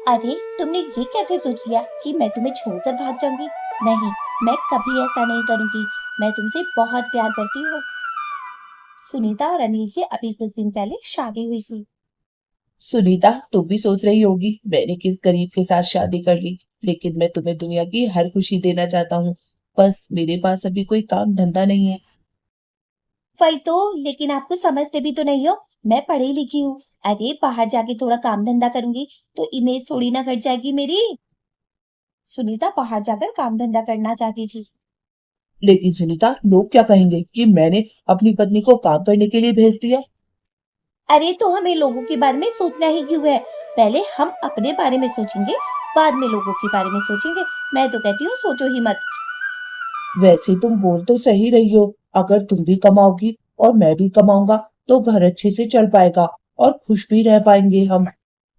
अरे तुमने ये कैसे सोच लिया कि मैं तुम्हें छोड़कर भाग जाऊंगी? नहीं, मैं कभी ऐसा नहीं करूंगी। मैं तुमसे बहुत प्यार करती हूँ। सुनीता और अनिल की अभी कुछ दिन पहले शादी हुई थी। सुनीता, तुम भी सोच रही होगी मैंने किस गरीब के साथ शादी कर ली। लेकिन मैं तुम्हें दुनिया की हर खुशी देना चाहता हूँ। बस मेरे पास अभी कोई काम धंधा नहीं है। वही तो, लेकिन आपको समझते भी तो नहीं हो। मैं पढ़ी लिखी हूँ। अरे बाहर जाके थोड़ा काम धंधा करूंगी तो इमेज थोड़ी ना घट जाएगी मेरी। सुनीता बाहर जाकर काम धंधा करना चाहती थी। लेकिन सुनीता, लोग क्या कहेंगे कि मैंने अपनी पत्नी को काम करने के लिए भेज दिया। अरे तो हमें लोगों के बारे में सोचना ही क्यों है? पहले हम अपने बारे में सोचेंगे, बाद में लोगों के बारे में सोचेंगे। मैं तो कहती हूँ सोचो ही मत। वैसे तुम बोल तो सही रही हो। अगर तुम भी कमाओगी और मैं भी कमाऊंगा तो घर अच्छे से चल पाएगा और खुश भी रह पाएंगे हम।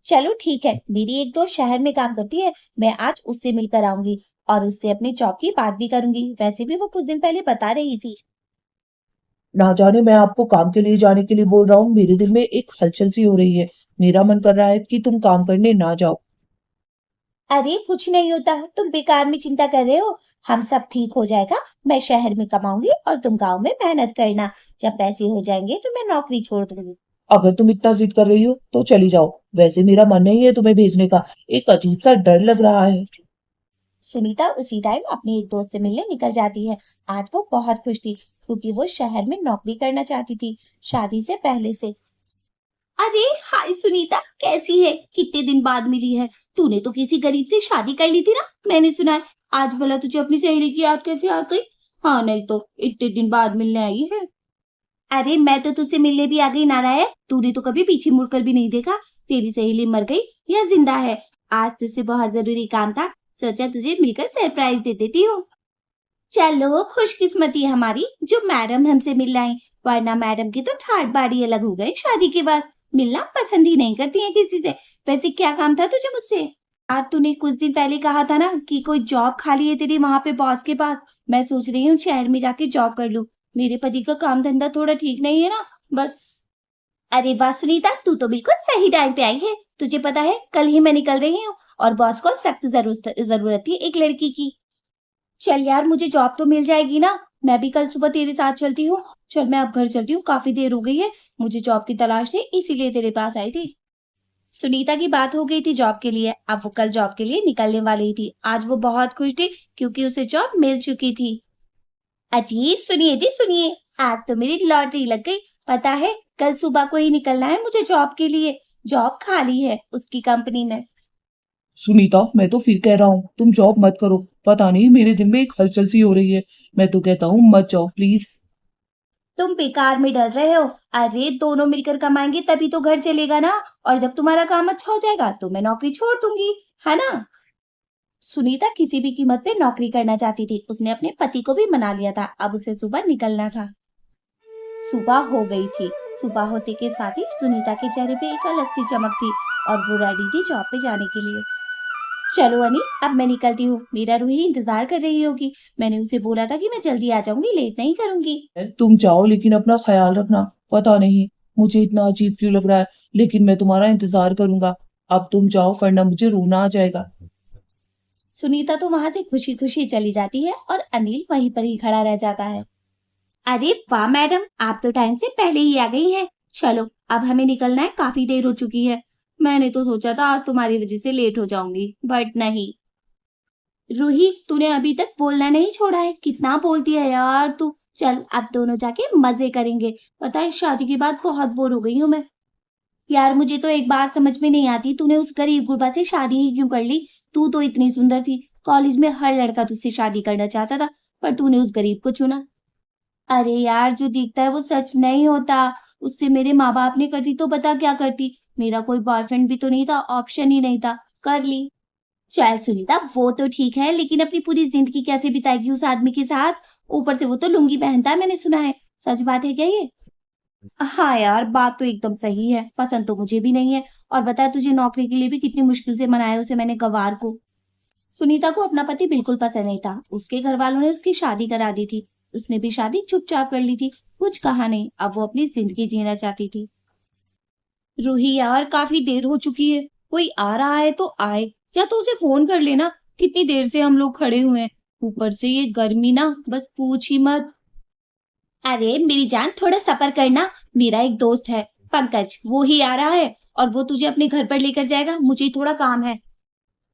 चलो ठीक है, मेरी एक दोस्त शहर में काम करती है। मैं आज उससे मिलकर आऊंगी और उससे अपनी जॉब की बात भी करूंगी। वैसे भी वो कुछ दिन पहले बता रही थी। ना जाने मैं आपको काम के लिए जाने के लिए बोल रहा हूँ, मेरे दिल में एक हलचल सी हो रही है। मेरा मन कर रहा है कि तुम काम करने ना जाओ। अरे कुछ नहीं होता, तुम बेकार में चिंता कर रहे हो। हम सब ठीक हो जाएगा। मैं शहर में कमाऊंगी और तुम गांव में मेहनत करना। जब पैसे हो जाएंगे तो मैं नौकरी छोड़ दूंगी। अगर तुम इतना जिद कर रही हो तो चली जाओ। वैसे मेरा मन नहीं है तुम्हें भेजने का। एक अजीब सा डर लग रहा है। सुनीता उसी टाइम अपनी एक दोस्त से मिलने निकल जाती है। आज वो बहुत खुश थी क्योंकि वो शहर में नौकरी करना चाहती थी, शादी से पहले से। अरे हाय सुनीता, कैसी है? कितने दिन बाद मिली है। तूने तो किसी गरीब से शादी कर ली थी ना, मैंने सुना है। आज भला तुझे अपनी सहेली की याद कैसे आ गई? हाँ नहीं तो इतने दिन बाद मिलने आई है। अरे मैं तो तुझसे मिलने भी आ गई नारायण। तूने तो कभी पीछे मुड़कर भी नहीं देखा। तेरी सहेली मर गई या जिंदा है? आज तुझसे बहुत जरूरी काम था, सोचा तुझे मिलकर सरप्राइज दे देती हूँ। चलो खुशकिस्मती है हमारी जो मैडम हमसे मिल आई। वरना मैडम की तो ठाट बाड़ी अलग हो गई शादी के बाद। मिलना पसंद ही नहीं करती है किसी से। वैसे क्या काम था तुझे मुझसे? यार तूने कुछ दिन पहले कहा था ना कि कोई जॉब खाली है तेरी वहां पे बॉस के पास। मैं सोच रही हूँ शहर में जाके जॉब कर लूँ। मेरे पति का काम धंधा थोड़ा ठीक नहीं है ना, बस। अरे वाह सुनीता, तू तो बिल्कुल सही टाइम पे आई है। तुझे पता है कल ही मैं निकल रही हूँ और बॉस को सख्त जरूरत जरूरत थी एक लड़की की। चल यार मुझे जॉब तो मिल जाएगी ना। मैं भी कल सुबह तेरे साथ चलती हूँ। चल मैं अब घर चलती हूँ, काफी देर हो गई है। मुझे जॉब की तलाश थी इसीलिए तेरे पास आई थी। सुनीता की बात हो गई थी जॉब के लिए। अब वो कल जॉब के लिए निकलने वाली थी। आज वो बहुत खुश थी क्योंकि उसे जॉब मिल चुकी थी। अजी सुनिए जी सुनिए, आज तो मेरी लॉटरी लग गई। पता है कल सुबह को ही निकलना है मुझे जॉब के लिए। जॉब खाली है उसकी कंपनी में। सुनीता, मैं तो फिर कह रहा हूँ तुम जॉब मत करो। पता नहीं मेरे दिल में एक हलचल सी हो रही है। मैं तो कहता हूँ मत जाओ प्लीज। तुम बेकार में डर रहे हो। अरे दोनों मिलकर कमाएंगे तभी तो घर चलेगा ना। और जब तुम्हारा काम अच्छा हो जाएगा तो मैं नौकरी छोड़ दूंगी, है ना? सुनीता किसी भी कीमत पे नौकरी करना चाहती थी। उसने अपने पति को भी मना लिया था। अब उसे सुबह निकलना था। सुबह हो गई थी। सुबह होते के साथ ही सुनीता के चेहरे पे एक अलग सी चमक थी और वो रेडी थी जॉब पे जाने के लिए। चलो अनी, अब मैं निकलती हूँ। मेरा रूही इंतजार कर रही होगी। मैंने उसे बोला था कि मैं जल्दी आ जाऊंगी, लेट नहीं करूंगी। तुम जाओ लेकिन अपना ख्याल रखना। पता नहीं मुझे इतना अजीब क्यों लग रहा है, लेकिन मैं तुम्हारा इंतजार करूंगा। अब तुम जाओ वरना मुझे रोना आ जाएगा। सुनीता तो वहां से खुशी खुशी चली जाती है और अनिल वहीं पर ही खड़ा रह जाता है। अरे वाह मैडम, आप तो टाइम से पहले ही आ गई हैं। चलो अब हमें निकलना है, काफी देर हो चुकी है। मैंने तो सोचा था आज तुम्हारी वजह से लेट हो जाऊंगी, बट नहीं। रूही तूने अभी तक बोलना नहीं छोड़ा है। कितना बोलती है यार तू। चल अब दोनों जाके मजे करेंगे। पता है शादी के बाद बहुत बोर हो गई हूँ मैं। यार मुझे तो एक बात समझ में नहीं आती, तूने उस गरीब गुरबा से शादी ही क्यों कर ली? तू तो इतनी सुंदर थी, कॉलेज में हर लड़का तुझसे शादी करना चाहता था, पर तूने उस गरीब को चुना। अरे यार जो दिखता है वो सच नहीं होता। उससे मेरे माँ बाप ने कर दी तो बता क्या करती। मेरा कोई बॉयफ्रेंड भी तो नहीं था, ऑप्शन ही नहीं था, कर ली। चल सुनीता वो तो ठीक है, लेकिन अपनी पूरी जिंदगी कैसे बिताएगी उस आदमी के साथ? ऊपर से वो तो लुंगी पहनता है, मैंने सुना है। सच बात है क्या ये? हाँ यार बात तो एकदम सही है, पसंद तो मुझे भी नहीं है। और बता तुझे नौकरी के लिए भी कितनी मुश्किल से मनाया उसे मैंने गवार को। सुनीता को अपना पति बिल्कुल पसंद नहीं था। उसके घर वालों ने उसकी शादी करा दी थी। उसने भी शादी चुपचाप कर ली थी, कुछ कहा नहीं। अब वो अपनी जिंदगी जीना चाहती थी। रूही यार काफी देर हो चुकी है। कोई आ रहा है तो आए, या तो उसे फोन कर लेना। कितनी देर से हम लोग खड़े हुए हैं, ऊपर से ये गर्मी ना, बस पूछ ही मत। अरे मेरी जान, थोड़ा सब्र करना। मेरा एक दोस्त है पंकज, वो ही आ रहा है और वो तुझे अपने घर पर लेकर जाएगा। मुझे थोड़ा काम है।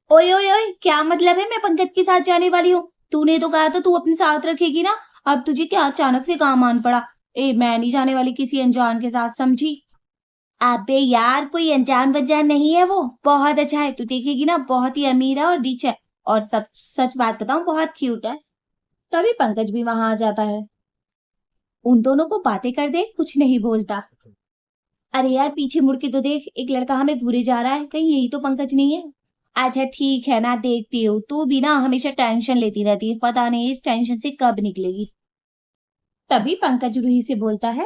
ओए ओए ओए, क्या मतलब है मैं पंकज के साथ जाने वाली हूँ? तूने तो कहा था तू अपने साथ रखेगी ना। अब तुझे क्या अचानक से काम आन पड़ा? मैं नहीं जाने वाली किसी अनजान के साथ, समझी? अबे यार, कोई अनजान बंजान नहीं है, वो बहुत अच्छा है। तू देखेगी ना, बहुत ही अमीर है और रिच है, और सब सच बात बताऊं, बहुत क्यूट है। तभी पंकज भी वहां आ जाता है। उन दोनों को बातें कर दे, कुछ नहीं बोलता। अरे यार, पीछे मुड़ के तो देख, एक लड़का हमें घूरे जा रहा है, कहीं यही तो पंकज नहीं है? अच्छा ठीक है ना, देखती हूँ। तू भी ना हमेशा टेंशन लेती रहती है, पता नहीं इस टेंशन से कब निकलेगी। तभी पंकज रूही से बोलता है।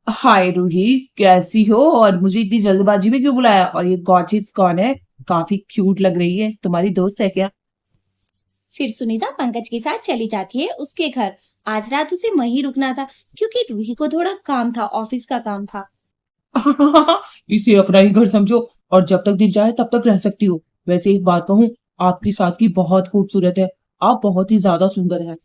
हाय रूही, कैसी हो और मुझे इतनी जल्दबाजी में क्यों बुलाया? और ये गॉर्जियस कौन है? काफी क्यूट लग रही है, तुम्हारी दोस्त है क्या? फिर सुनीता पंकज के साथ चली जाती है उसके घर। आज रात उसे वहीं रुकना था, क्योंकि रूही को थोड़ा काम था, ऑफिस का काम था। इसे अपना ही घर समझो और जब तक दिल चाहे तब तक रह सकती हो। वैसे एक बात कहूँ, आपकी सादगी बहुत खूबसूरत है। आप बहुत ही ज्यादा सुंदर है।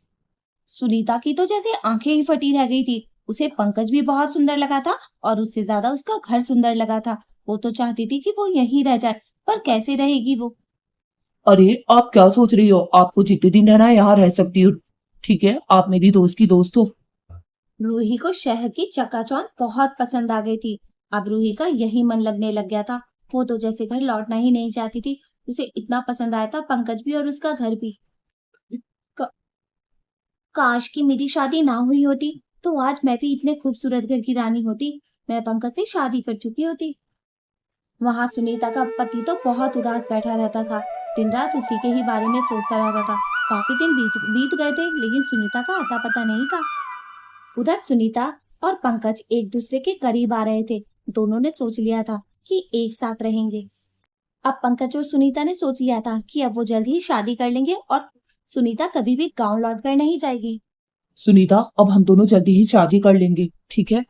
सुनीता की तो जैसे आंखें ही फटी रह गई थी। उसे पंकज भी बहुत सुंदर लगा था, और उससे ज्यादा उसका घर सुंदर लगा था। वो तो चाहती थी कि वो यहीं रह जाए, पर कैसे रहेगी वो? अरे आप क्या सोच रही हो? आपको जितने दिन रहना है यहाँ रह सकती हो। ठीक है, आप मेरी दोस्त की दोस्त हो। रूही को शहर की चकाचौंध बहुत पसंद आ गई थी। अब रूही का यही मन लगने लग गया था। वो तो जैसे घर लौटना ही नहीं चाहती थी। उसे इतना पसंद आया था पंकज भी और उसका घर भी। क- काश कि मेरी शादी ना हुई होती, तो आज मैं भी इतने खूबसूरत घर की रानी होती। मैं पंकज से शादी कर चुकी होती। वहां सुनीता का पति तो बहुत उदास बैठा रहता था। दिन रात उसी के ही बारे में सोचता रहता था। काफी दिन बीत बीत गए थे, लेकिन सुनीता का अता पता नहीं था। उधर सुनीता और पंकज एक दूसरे के करीब आ रहे थे। दोनों ने सोच लिया था कि एक साथ रहेंगे। अब पंकज और सुनीता ने सोच लिया था कि अब वो जल्द ही शादी कर लेंगे, और सुनीता कभी भी गांव लौटकर नहीं जाएगी। सुनीता, अब हम दोनों जल्दी ही शादी कर लेंगे, ठीक है?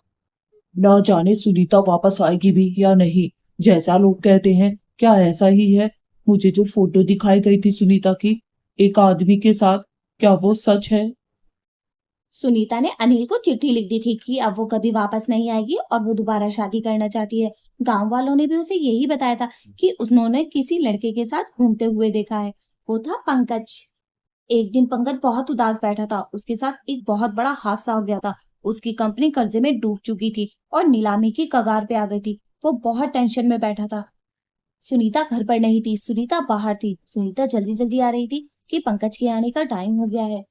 ना जाने सुनीता वापस आएगी भी या नहीं। जैसा लोग कहते हैं, क्या ऐसा ही है? मुझे जो फोटो दिखाई गई थी सुनीता की एक आदमी के साथ, क्या वो सच है? सुनीता ने अनिल को चिट्ठी लिख दी थी कि अब वो कभी वापस नहीं आएगी और वो दोबारा शादी करना चाहती है। गांव वालों ने भी उसे यही बताया था कि उन्होंने किसी लड़के के साथ घूमते हुए देखा है। वो था पंकज। एक दिन पंकज बहुत उदास बैठा था। उसके साथ एक बहुत बड़ा हादसा हो गया था। उसकी कंपनी कर्जे में डूब चुकी थी और नीलामी की कगार पे आ गई थी। वो बहुत टेंशन में बैठा था। सुनीता घर पर नहीं थी, सुनीता बाहर थी। सुनीता जल्दी जल्दी आ रही थी कि पंकज के आने का टाइम हो गया है।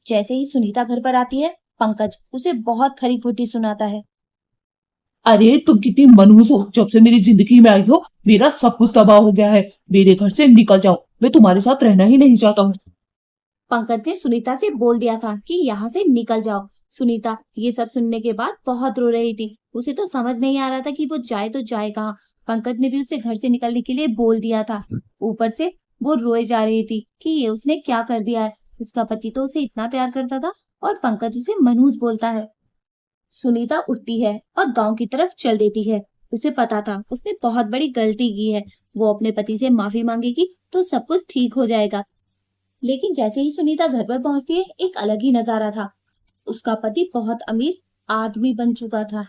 जैसे ही सुनीता घर पर आती है, पंकज उसे बहुत खरी खोटी सुनाता है। अरे तुम कितनी मनहूस हो! जब से मेरी जिंदगी में आई हो, मेरा सब कुछ तबाह हो गया है। मेरे घर से निकल जाओ, मैं तुम्हारे साथ रहना ही नहीं चाहता हूँ। पंकज ने सुनीता से बोल दिया था कि यहाँ से निकल जाओ। सुनीता ये सब सुनने के बाद बहुत रो रही थी। उसे तो समझ नहीं आ रहा था कि वो जाए तो जाए कहाँ। पंकज ने भी उसे घर से निकलने के लिए बोल दिया था। ऊपर से वो रोए जा रही थी कि ये उसने क्या कर दिया है। उसका पति तो उसे इतना प्यार करता था, और पंकज उसे मनहूस बोलता है। सुनीता उठती है और गांव की तरफ चल देती है। उसे पता था उसने बहुत बड़ी गलती की है। वो अपने पति से माफी मांगेगी तो सब कुछ ठीक हो जाएगा। लेकिन जैसे ही सुनीता घर पर पहुंचती है, एक अलग ही नजारा था। उसका पति बहुत अमीर आदमी बन चुका था।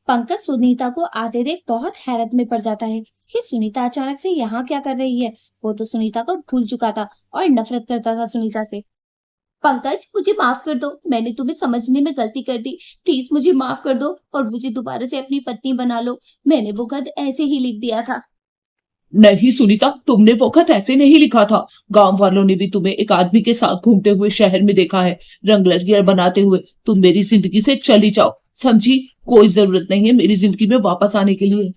पंकज सुनीता को आते देख बहुत हैरत में पड़ जाता है कि सुनीता अचानक से यहाँ क्या कर रही है। वो तो सुनीता को भूल चुका था और नफरत करता था सुनीता से। पंकज, मुझे माफ कर दो, मैंने तुम्हें समझने में गलती कर दी। प्लीज मुझे माफ कर दो और मुझे दोबारा से अपनी पत्नी बना लो। मैंने वो खत ऐसे ही लिख दिया था। नहीं सुनीता, तुमने वो खत ऐसे नहीं लिखा था। गांव वालों ने भी तुम्हें एक आदमी के साथ घूमते हुए शहर में देखा है, रंग लड़कियां बनाते हुए। तुम मेरी जिंदगी से चली जाओ, समझी? कोई जरूरत नहीं है मेरी जिंदगी में वापस आने के लिए।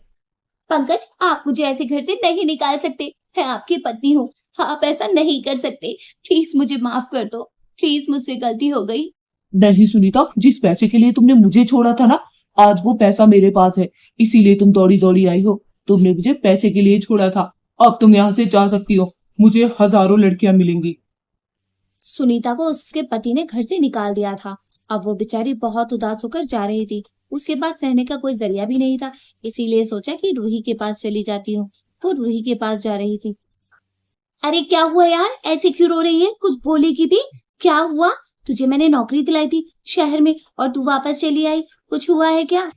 पंकज, आप मुझे ऐसे घर से नहीं निकाल सकते। मैं आपकी पत्नी हूँ। आप ऐसा नहीं कर सकते। प्लीज मुझे माफ कर दो। प्लीज, मुझसे गलती हो गई। नहीं सुनीता, जिस पैसे के लिए तुमने मुझे छोड़ा था ना, आज वो पैसा मेरे पास है। इसीलिए तुम दौड़ी दौड़ी आई हो। तुमने मुझे पैसे के लिए छोड़ा था। अब तुम यहाँ से जा सकती हो। मुझे हजारों लड़कियां मिलेंगी। सुनीता को उसके पति ने घर से निकाल दिया था। अब वो बेचारी बहुत उदास होकर जा रही थी। उसके पास रहने का कोई जरिया भी नहीं था। इसीलिए सोचा कि रूही के पास चली जाती हूँ। वो रूही के पास जा रही थी। अरे क्या हुआ यार, ऐसे क्यों रो रही है? कुछ बोलेगी भी? क्या हुआ? तुझे मैंने नौकरी दिलाई थी शहर में और तू वापस चली आई, कुछ हुआ है क्या?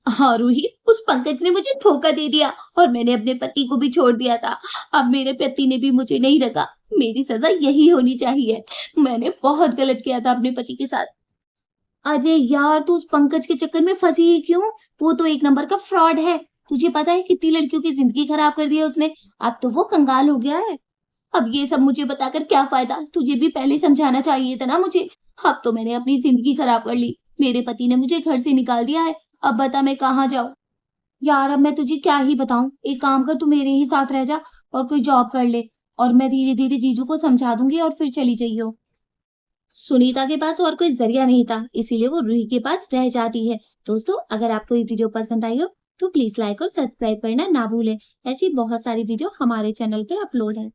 हाँ रूही, उस पंकज ने मुझे धोखा दे दिया और मैंने अपने पति को भी छोड़ दिया था। अब मेरे पति ने भी मुझे नहीं रखा। मेरी सजा यही होनी चाहिए। मैंने बहुत गलत किया था अपने पति के साथ। अरे यार, तू उस पंकज के चक्कर में फंसी ही क्यों? वो तो एक नंबर का फ्रॉड है। तुझे पता है कितनी लड़कियों की जिंदगी खराब कर दी है उसने। अब तो वो कंगाल हो गया है। अब ये सब मुझे बताकर क्या फायदा? तुझे भी पहले समझाना चाहिए था ना मुझे। अब तो मैंने अपनी जिंदगी खराब कर ली। मेरे पति ने मुझे घर से निकाल दिया है। अब बता मैं कहाँ जाऊं? यार अब मैं तुझे क्या ही बताऊं। एक काम कर, तू मेरे ही साथ रह जा और कोई जॉब कर ले और मैं धीरे धीरे जीजू को समझा दूंगी और फिर चली जाइयो। सुनीता के पास और कोई जरिया नहीं था, इसीलिए वो रूही के पास रह जाती है। दोस्तों, अगर आपको ये वीडियो पसंद आई हो तो प्लीज लाइक और सब्सक्राइब करना ना भूलें। ऐसी बहुत सारी वीडियो हमारे चैनल पर अपलोड है।